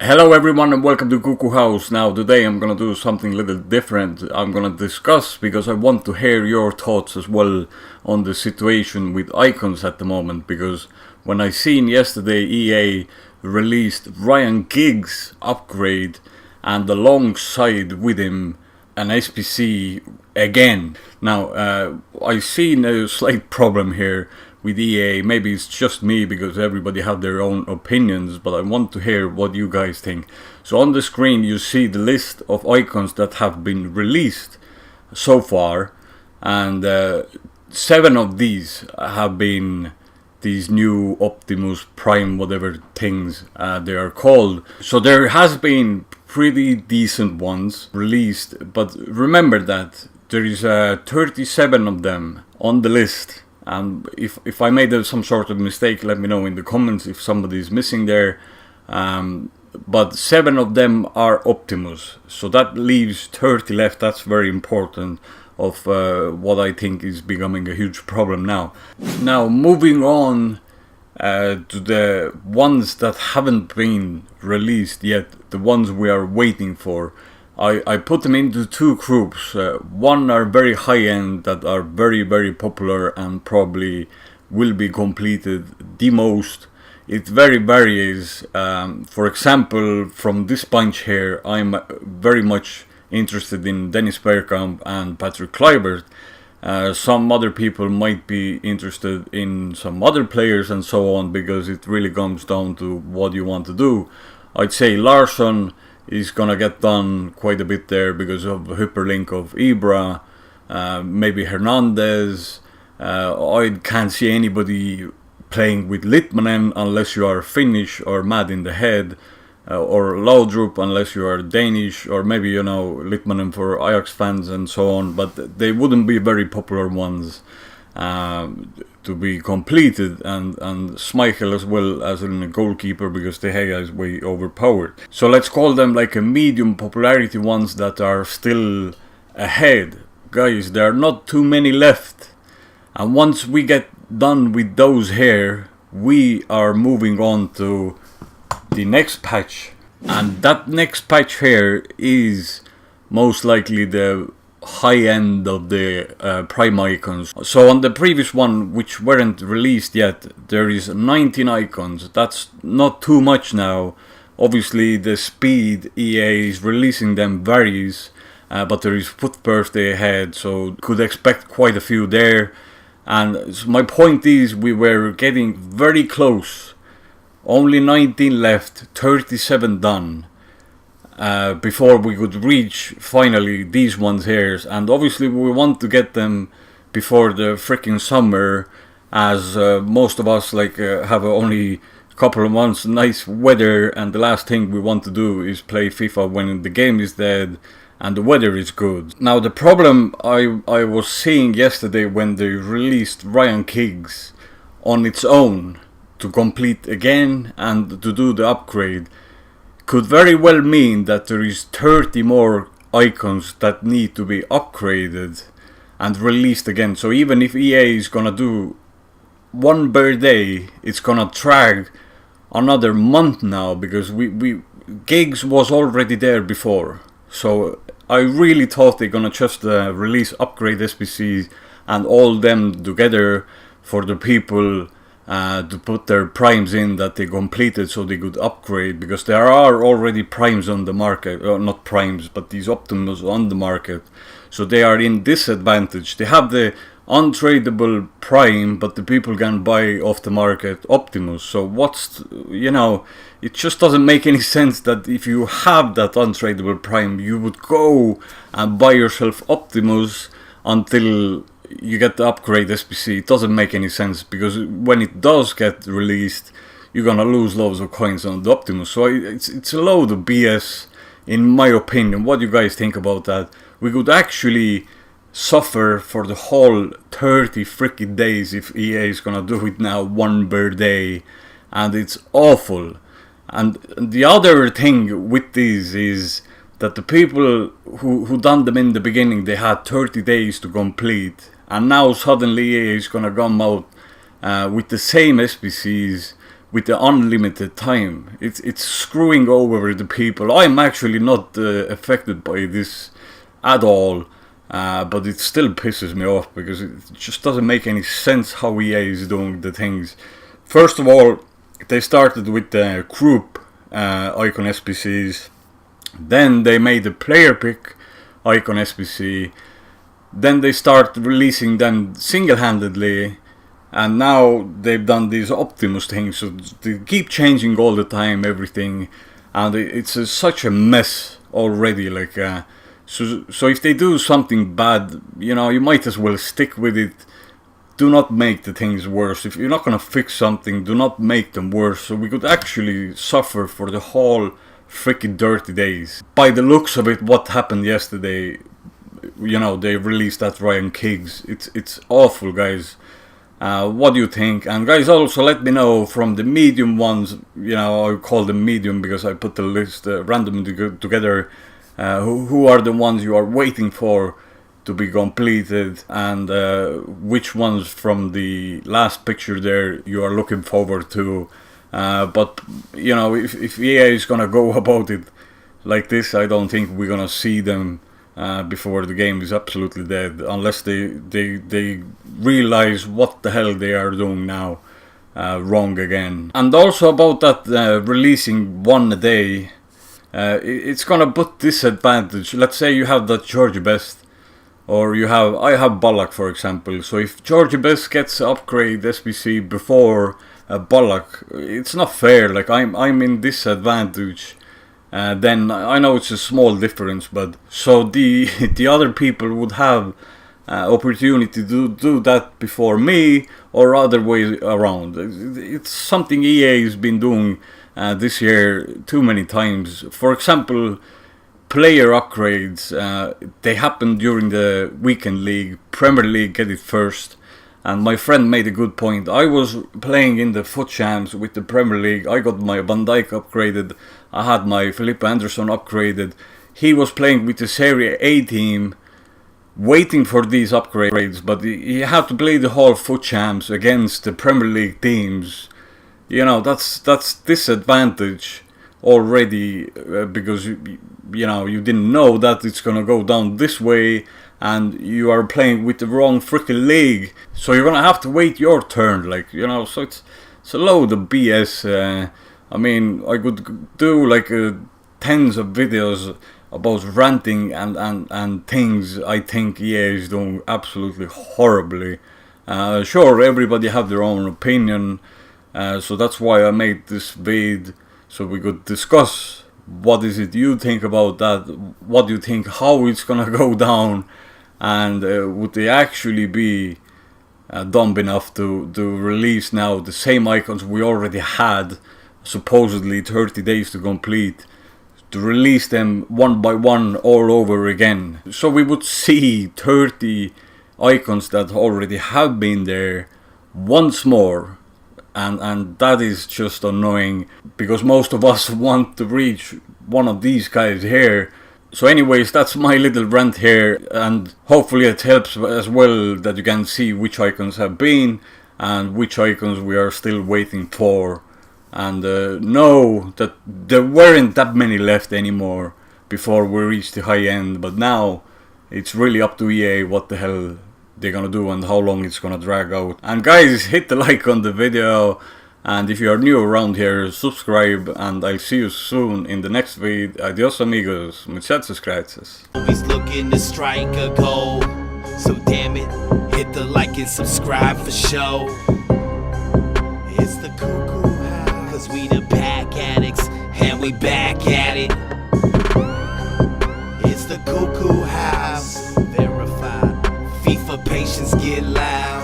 Hello everyone and welcome to Cuckoo House. Now today I'm gonna do something a little different. I'm gonna discuss because I want to hear your thoughts as well on the situation with icons at the moment, because when I seen yesterday EA released Ryan Giggs Upgrade and alongside with him an SBC again. Now I seen a slight problem here with EA. Maybe it's just me because everybody have their own opinions, but I want to hear what you guys think. So on the screen you see the list of icons that have been released so far, and 7 of these have been these new Optimus Prime whatever things they are called. So there has been pretty decent ones released, but remember that there is 37 of them on the list. And if I made some sort of mistake, let me know in the comments if somebody is missing there. But 7 of them are Optimus, so that leaves 30 left. That's very important of what I think is becoming a huge problem now. Now moving on to the ones that haven't been released yet, the ones we are waiting for. I put them into 2 groups. One are very high end that are very popular and probably will be completed the most. It very varies. For example, from this bunch here, I'm very much interested in Dennis Bergkamp and Patrick Kluivert. Some other people might be interested in some other players and so on, because it really comes down to what you want to do. I'd say Larsson is gonna get done quite a bit there because of the hyperlink of Ibra, maybe Hernandez. I can't see anybody playing with Litmanen unless you are Finnish or mad in the head, or Laudrup unless you are Danish, or maybe Litmanen for Ajax fans and so on, but they wouldn't be very popular ones to be completed, and Schmeichel as well as a goalkeeper, because De Gea is way overpowered. So let's call them like a medium popularity ones that are still ahead. Guys, there are not too many left, and once we get done with those here, we are moving on to the next patch, and that next patch here is most likely the high end of the prime icons. So on the previous one, which weren't released yet, there is 19 icons. That's not too much now. Obviously the speed EA is releasing them varies, but there is FUT birthday ahead, so could expect quite a few there. And so my point is, we were getting very close. Only 19 left, 37 done. Before we could reach finally these ones here, and obviously we want to get them before the freaking summer, as most of us have only a couple of months nice weather, and the last thing we want to do is play FIFA when the game is dead and the weather is good. Now the problem I was seeing yesterday when they released Ryan Giggs on its own to complete again and to do the upgrade could very well mean that there is 30 more icons that need to be upgraded and released again. So even if EA is gonna do one per day, it's gonna drag another month now, because Giggs was already there before. So I really thought they're gonna just release upgrade SBCs and all them together for the people to put their primes in that they completed, so they could upgrade, because there are already primes on the market, or not primes, but these Optimus on the market, so they are in disadvantage. They have the untradeable prime, but the people can buy off the market Optimus. So it just doesn't make any sense that if you have that untradeable prime, you would go and buy yourself Optimus until you get the upgrade SBC. It doesn't make any sense, because when it does get released, you're gonna lose loads of coins on the Optimus. So it's a load of BS in my opinion. What do you guys think about that? We could actually suffer for the whole 30 freaking days if EA is gonna do it now one per day, and it's awful. And the other thing with these is that the people who done them in the beginning, they had 30 days to complete, and now suddenly EA is gonna come out with the same SBCs with the unlimited time. It's screwing over the people. I'm actually not affected by this at all, but it still pisses me off because it just doesn't make any sense how EA is doing the things. First of all, they started with the group icon SBCs, then they made the player pick icon SBC, then they start releasing them single-handedly, and now they've done these Optimus things, so they keep changing all the time everything, and it's such a mess already. Like so if they do something bad, you know, you might as well stick with it. Do not make the things worse. If you're not gonna fix something, do not make them worse, so we could actually suffer for the whole freaking dirty days. By the looks of it, what happened yesterday, you know, they released that Ryan Giggs. It's awful, guys. What do you think? And guys, also let me know from the medium ones, you know, I call them medium because I put the list randomly together, who are the ones you are waiting for to be completed, and which ones from the last picture there you are looking forward to. But you know, if EA is gonna go about it like this, I don't think we're gonna see them before the game is absolutely dead, unless they realize what the hell they are doing now wrong again. And also about that releasing one a day, it's gonna put disadvantage. Let's say you have that George Best, or I have Ballack, for example. So if George Best gets Upgrade SBC before Ballack, it's not fair. Like I'm in disadvantage. Then I know it's a small difference, but so the other people would have opportunity to do that before me, or other way around. It's something EA has been doing this year too many times. For example, player upgrades, they happen during the weekend league. Premier League get it first. And my friend made a good point. I was playing in the Foot Champs with the Premier League. I got my Van Dijk upgraded. I had my Felipe Anderson upgraded. He was playing with the Serie A team, waiting for these upgrades. But he had to play the whole Foot Champs against the Premier League teams. You know, that's disadvantage already, because you know, you didn't know that it's gonna go down this way, and you are playing with the wrong freaking league, so you're gonna have to wait your turn, like, you know. So it's a load of BS. I mean, I could do like tens of videos about ranting and things I think EA is doing absolutely horribly. Sure, everybody have their own opinion, so that's why I made this vid, so we could discuss what is it you think about that, what do you think, how it's gonna go down, and would they actually be dumb enough to release now the same icons we already had, supposedly 30 days to complete, to release them one by one all over again. So we would see 30 icons that already have been there once more. And that is just annoying, because most of us want to reach one of these guys here. So anyways, that's my little rant here, and hopefully it helps as well that you can see which icons have been and which icons we are still waiting for, and know that there weren't that many left anymore before we reach the high end. But now it's really up to EA what the hell they're gonna do and how long it's gonna drag out. And guys, hit the like on the video, and if you are new around here, subscribe, and I'll see you soon in the next video. Adios amigos, muchachos gracias. Always looking to strike a goal, so damn it, hit the like and subscribe for show. It's the cuckoo house, 'cause we the pack addicts and we back at it. It's the cuckoo house, verified. FIFA patience get loud.